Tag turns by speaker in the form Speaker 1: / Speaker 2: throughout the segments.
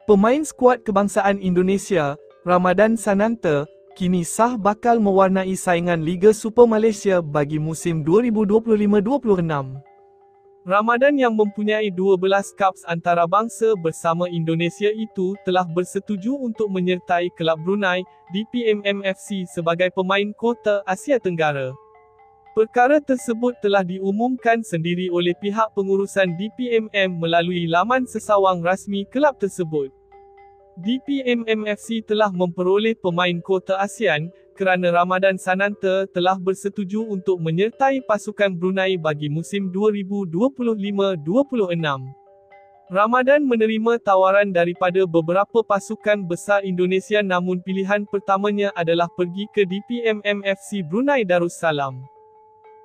Speaker 1: Pemain skuad kebangsaan Indonesia, Ramadan Sananta, kini sah bakal mewarnai saingan Liga Super Malaysia bagi musim 2025-26. Ramadan yang mempunyai 12 caps antarabangsa bersama Indonesia itu telah bersetuju untuk menyertai kelab Brunei, DPMM FC sebagai pemain kota Asia Tenggara. Perkara tersebut telah diumumkan sendiri oleh pihak pengurusan DPMM melalui laman sesawang rasmi kelab tersebut. DPMM FC telah memperoleh pemain kota ASEAN, kerana Ramadan Sananta telah bersetuju untuk menyertai pasukan Brunei bagi musim 2025-26. Ramadan menerima tawaran daripada beberapa pasukan besar Indonesia namun pilihan pertamanya adalah pergi ke DPMM FC Brunei Darussalam.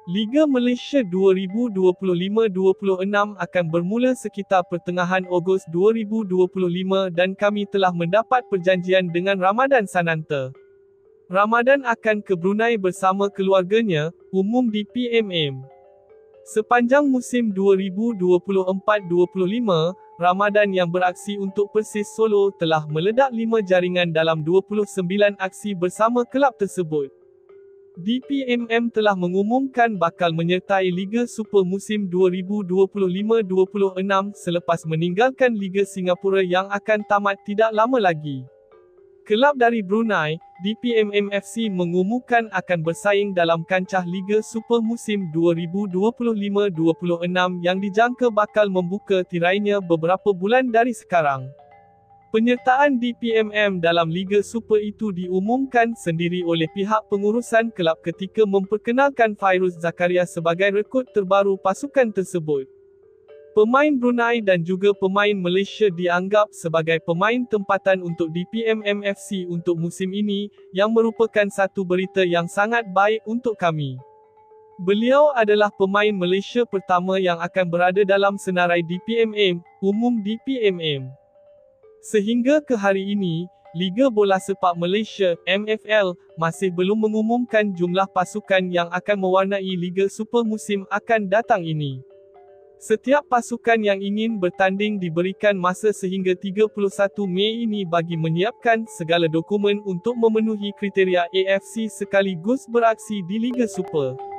Speaker 1: Liga Malaysia 2025-26 akan bermula sekitar pertengahan Ogos 2025 dan kami telah mendapat perjanjian dengan Ramadan Sananta. Ramadan akan ke Brunei bersama keluarganya, umum DPMM. Sepanjang musim 2024-25, Ramadan yang beraksi untuk Persis Solo telah meledak 5 jaringan dalam 29 aksi bersama kelab tersebut. DPMM telah mengumumkan bakal menyertai Liga Super musim 2025-26 selepas meninggalkan Liga Singapura yang akan tamat tidak lama lagi. Kelab dari Brunei, DPMM FC mengumumkan akan bersaing dalam kancah Liga Super musim 2025-26 yang dijangka bakal membuka tirainya beberapa bulan dari sekarang. Penyertaan DPMM dalam Liga Super itu diumumkan sendiri oleh pihak pengurusan kelab ketika memperkenalkan Fairuz Zakaria sebagai rekrut terbaru pasukan tersebut. Pemain Brunei dan juga pemain Malaysia dianggap sebagai pemain tempatan untuk DPMM FC untuk musim ini, yang merupakan satu berita yang sangat baik untuk kami. Beliau adalah pemain Malaysia pertama yang akan berada dalam senarai DPMM, umum DPMM. Sehingga ke hari ini, Liga Bola Sepak Malaysia, MFL, masih belum mengumumkan jumlah pasukan yang akan mewarnai Liga Super musim akan datang ini. Setiap pasukan yang ingin bertanding diberikan masa sehingga 31 Mei ini bagi menyiapkan segala dokumen untuk memenuhi kriteria AFC sekaligus beraksi di Liga Super.